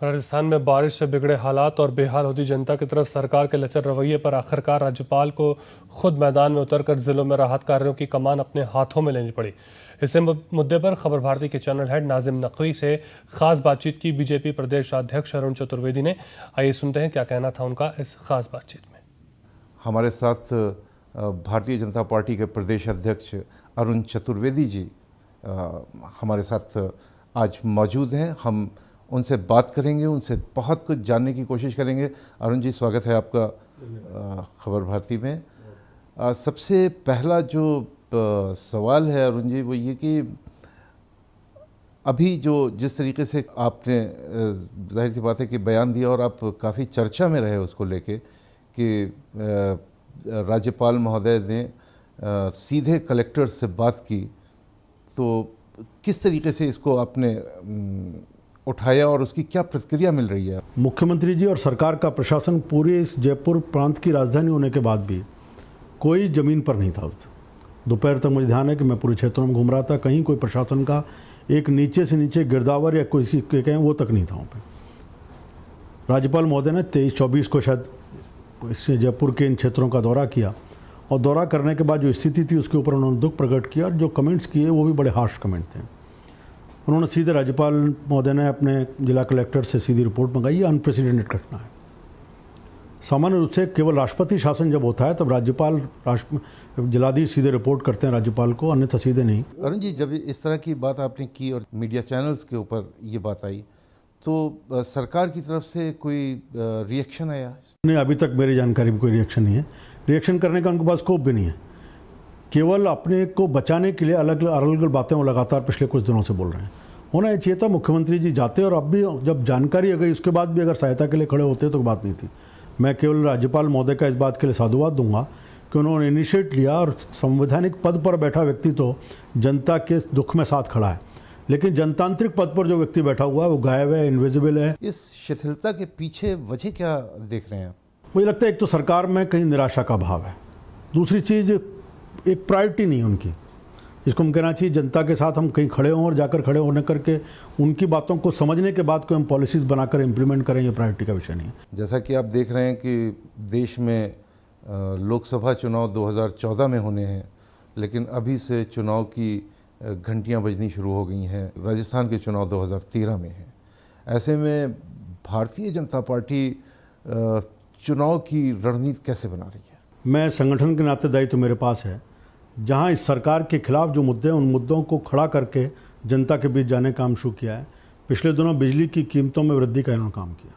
राजस्थान में बारिश से बिगड़े हालात और बेहाल होती जनता की तरफ सरकार के लचर रवैये पर आखिरकार राज्यपाल को खुद मैदान में उतरकर जिलों में राहत कार्यों की कमान अपने हाथों में लेनी पड़ी। इसी मुद्दे पर खबर भारती के चैनल हेड नाजिम नकवी से खास बातचीत की बीजेपी प्रदेश अध्यक्ष अरुण चतुर्वेदी ने। आइए सुनते हैं क्या कहना था उनका इस खास बातचीत में। हमारे साथ भारतीय जनता पार्टी के प्रदेश अध्यक्ष अरुण चतुर्वेदी जी हमारे साथ आज मौजूद हैं। हम उनसे बात करेंगे, उनसे बहुत कुछ जानने की कोशिश करेंगे। अरुण जी, स्वागत है आपका खबर भारती में। सबसे पहला जो सवाल है अरुण जी वो ये कि अभी जो जिस तरीके से आपने जाहिर सी बात है कि बयान दिया और आप काफ़ी चर्चा में रहे उसको लेके कि राज्यपाल महोदय ने सीधे कलेक्टर से बात की, तो किस तरीके से इसको आपने उठाया और उसकी क्या प्रतिक्रिया मिल रही है? मुख्यमंत्री जी और सरकार का प्रशासन पूरे इस जयपुर प्रांत की राजधानी होने के बाद भी कोई ज़मीन पर नहीं था। दोपहर तक मुझे ध्यान है कि मैं पूरे क्षेत्रों में घूम रहा था, कहीं कोई प्रशासन का एक नीचे से नीचे गिरदावर या कोई कहें वो तक नहीं था वहाँ पे। राज्यपाल महोदय ने 23-24 को शायद इससे जयपुर के इन क्षेत्रों का दौरा किया और दौरा करने के बाद जो स्थिति थी उसके ऊपर उन्होंने दुख प्रकट किया और जो कमेंट्स किए वो भी बड़े हार्श कमेंट थे। उन्होंने सीधे राज्यपाल महोदय ने अपने जिला कलेक्टर से सीधी रिपोर्ट मंगाई। ये अनप्रेसिडेंटेड घटना है। सामान्य रूप से केवल राष्ट्रपति शासन जब होता है तब राज्यपाल जिलाधीश सीधे रिपोर्ट करते हैं राज्यपाल को, अन्यथा सीधे नहीं। अरुण जी, जब इस तरह की बात आपने की और मीडिया चैनल्स के ऊपर ये बात आई तो सरकार की तरफ से कोई रिएक्शन आया? नहीं, अभी तक मेरी जानकारी में कोई रिएक्शन नहीं है। रिएक्शन करने का उनके पास स्कोप भी नहीं है। केवल अपने को बचाने के लिए अलग अलग बातें वो लगातार पिछले कुछ दिनों से बोल रहे हैं। होना चाहिए था मुख्यमंत्री जी जाते और अब भी जब जानकारी आ गई उसके बाद भी अगर सहायता के लिए खड़े होते तो बात नहीं थी। मैं केवल राज्यपाल महोदय का इस बात के लिए साधुवाद दूंगा कि उन्होंने इनिशिएट लिया और संवैधानिक पद पर बैठा व्यक्ति तो जनता के दुख में साथ खड़ा है, लेकिन जनतांत्रिक पद पर जो व्यक्ति बैठा हुआ है वो गायब है, इनविजिबल है। इस शिथिलता के पीछे वजह क्या देख रहे हैं? मुझे लगता है एक तो सरकार में कहीं निराशा का भाव है, दूसरी चीज़ एक प्रायोरिटी नहीं है उनकी, जिसको हम कहना चाहिए जनता के साथ हम कहीं खड़े हों और जाकर खड़े होने करके उनकी बातों को समझने के बाद कोई हम पॉलिसीज़ बनाकर इम्प्लीमेंट करें, ये प्रायोरिटी का विषय नहीं है। जैसा कि आप देख रहे हैं कि देश में लोकसभा चुनाव 2014 में होने हैं, लेकिन अभी से चुनाव की घंटियां बजनी शुरू हो गई हैं। राजस्थान के चुनाव 2013 में हैं। ऐसे में भारतीय जनता पार्टी चुनाव की रणनीति कैसे बना रही है? मैं संगठन के नाते दायित्व मेरे पास है, जहां इस सरकार के खिलाफ जो मुद्दे हैं उन मुद्दों को खड़ा करके जनता के बीच जाने का काम शुरू किया है। पिछले दिनों बिजली की कीमतों में वृद्धि का इन्होंने काम किया।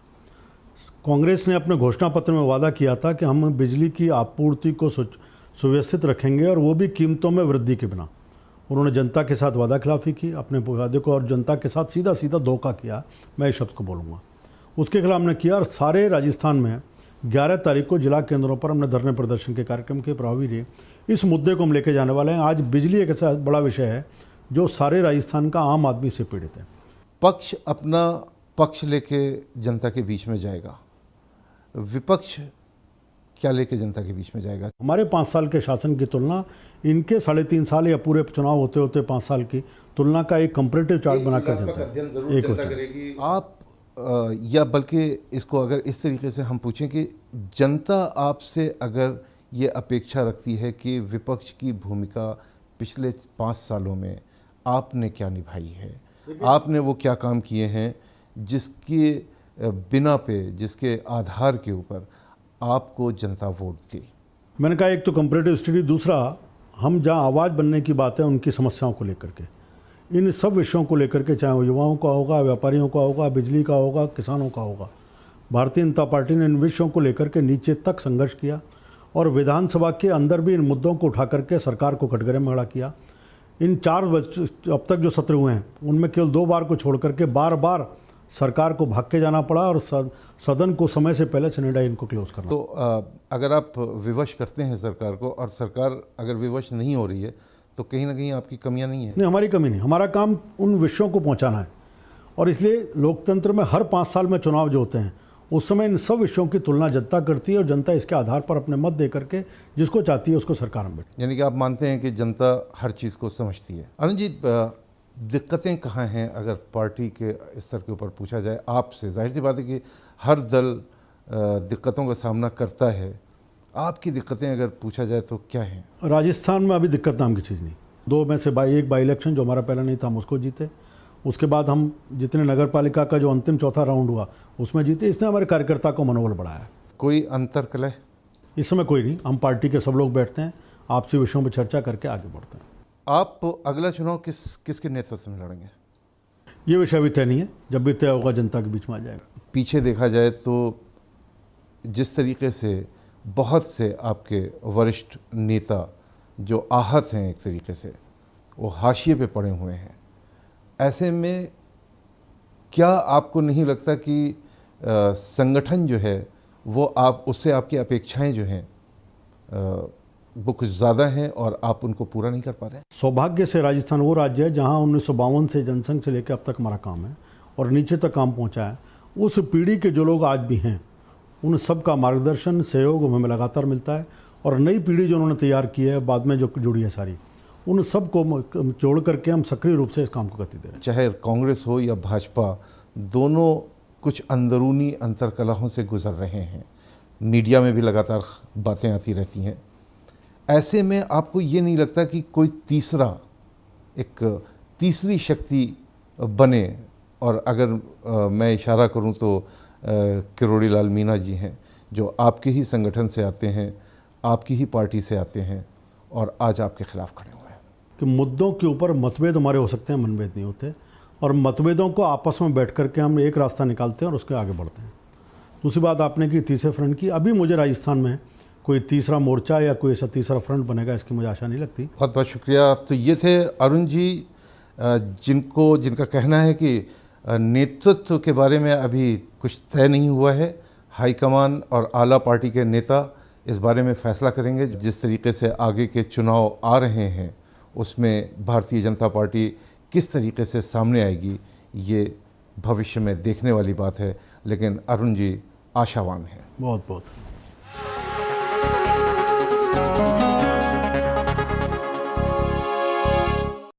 कांग्रेस ने अपने घोषणा पत्र में वादा किया था कि हम बिजली की आपूर्ति को सुव्यवस्थित रखेंगे और वो भी कीमतों में वृद्धि के बिना। उन्होंने जनता के साथ वादा खिलाफी की, अपने वादे को और जनता के साथ सीधा सीधा धोखा किया, मैं इस शब्द को बोलूँगा। उसके खिलाफ हमने किया और सारे राजस्थान में 11 तारीख को जिला केंद्रों पर हमने धरने प्रदर्शन के कार्यक्रम के प्रभावी रहे। इस मुद्दे को हम लेके जाने वाले हैं। आज बिजली एक ऐसा बड़ा विषय है जो सारे राजस्थान का आम आदमी से पीड़ित है। पक्ष अपना पक्ष लेके जनता के बीच में जाएगा, विपक्ष क्या लेके जनता के बीच में जाएगा? हमारे 5 साल के शासन की तुलना इनके 3.5 साल या पूरे चुनाव होते होते 5 साल की तुलना का एक कंपैरेटिव चार्ट बनाकर जनता एक होता है। आप या बल्कि इसको अगर इस तरीके से हम पूछें कि जनता आपसे अगर ये अपेक्षा रखती है कि विपक्ष की भूमिका पिछले 5 सालों में आपने क्या निभाई है, आपने वो क्या काम किए हैं जिसके बिना पे, जिसके आधार के ऊपर आपको जनता वोट दी? मैंने कहा एक तो कंपैरेटिव स्टडी, दूसरा हम जहाँ आवाज़ बनने की बात है उनकी समस्याओं को लेकर के, इन सब विषयों को लेकर के, चाहे वो युवाओं का होगा, व्यापारियों का होगा, बिजली का होगा, किसानों का होगा, भारतीय जनता पार्टी ने इन विषयों को लेकर के नीचे तक संघर्ष किया और विधानसभा के अंदर भी इन मुद्दों को उठा करके सरकार को कटघरे में खड़ा किया। इन 4 अब तक जो सत्र हुए हैं उनमें केवल 2 बार को छोड़ करके बार बार सरकार को भाग के जाना पड़ा और सदन को समय से पहले सैनिटाइज इनको क्लोज करना। तो अगर आप विवश करते हैं सरकार को और सरकार अगर विवश नहीं हो रही है तो कहीं ना कहीं आपकी कमियां नहीं है? नहीं, हमारी कमी नहीं। हमारा काम उन विषयों को पहुंचाना है और इसलिए लोकतंत्र में हर 5 साल में चुनाव जो होते हैं उस समय इन सब विषयों की तुलना जनता करती है और जनता इसके आधार पर अपने मत दे करके जिसको चाहती है उसको सरकार में बैठे। यानी कि आप मानते हैं कि जनता हर चीज़ को समझती है। अरुण जी, दिक्कतें कहाँ हैं अगर पार्टी के स्तर के ऊपर पूछा जाए आपसे? जाहिर सी बात है कि हर दल दिक्कतों का सामना करता है, आपकी दिक्कतें अगर पूछा जाए तो क्या हैं? राजस्थान में अभी दिक्कत नाम की चीज़ नहीं। 2 में से एक बाई इलेक्शन जो हमारा पहला नहीं था हम उसको जीते, उसके बाद हम जितने नगर पालिका का जो अंतिम चौथा राउंड हुआ उसमें जीते। इसने हमारे कार्यकर्ता को मनोबल बढ़ाया। कोई अंतर कलह इस समय कोई नहीं, हम पार्टी के सब लोग बैठते हैं, आपसी विषयों पर चर्चा करके आगे बढ़ते हैं। आप अगला चुनाव किसके नेतृत्व में लड़ेंगे? ये विषय अभी तय नहीं है, जब भी तय होगा जनता के बीच में आ जाएगा। पीछे देखा जाए तो जिस तरीके से बहुत से आपके वरिष्ठ नेता जो आहत हैं, एक तरीके से वो हाशिए पे पड़े हुए हैं, ऐसे में क्या आपको नहीं लगता कि संगठन जो है वो आप उससे आपकी अपेक्षाएं जो हैं वो कुछ ज़्यादा हैं और आप उनको पूरा नहीं कर पा रहे हैं? सौभाग्य से राजस्थान वो राज्य है जहां 1952 से जनसंघ से लेकर अब तक हमारा काम है और नीचे तक काम पहुंचा है। उस पीढ़ी के जो लोग आज भी हैं उन सब का मार्गदर्शन सहयोग हमें लगातार मिलता है और नई पीढ़ी जो उन्होंने तैयार की है बाद में जो जुड़ी है सारी, उन सब को जोड़ करके हम सक्रिय रूप से इस काम को गति दे रहे हैं। चाहे कांग्रेस हो या भाजपा, दोनों कुछ अंदरूनी अंतर्कलहों से गुजर रहे हैं, मीडिया में भी लगातार बातें आती रहती हैं। ऐसे में आपको ये नहीं लगता कि कोई तीसरी शक्ति बने? और अगर मैं इशारा करूं तो किरोड़ी लाल मीणा जी हैं जो आपके ही संगठन से आते हैं, आपकी ही पार्टी से आते हैं और आज आपके खिलाफ खड़े हुए हैं। कि मुद्दों के ऊपर मतभेद हमारे हो सकते हैं, मनभेद नहीं होते, और मतभेदों को आपस में बैठ करके हम एक रास्ता निकालते हैं और उसके आगे बढ़ते हैं। दूसरी बात आपने की तीसरे फ्रंट की, अभी मुझे राजस्थान में कोई तीसरा मोर्चा या कोई ऐसा तीसरा फ्रंट बनेगा इसकी मुझे आशा नहीं लगती। बहुत बहुत शुक्रिया। तो ये थे अरुण जी, जिनका कहना है कि नेतृत्व के बारे में अभी कुछ तय नहीं हुआ है, हाईकमान और आला पार्टी के नेता इस बारे में फैसला करेंगे। जिस तरीके से आगे के चुनाव आ रहे हैं उसमें भारतीय जनता पार्टी किस तरीके से सामने आएगी ये भविष्य में देखने वाली बात है, लेकिन अरुण जी आशावान हैं। बहुत बहुत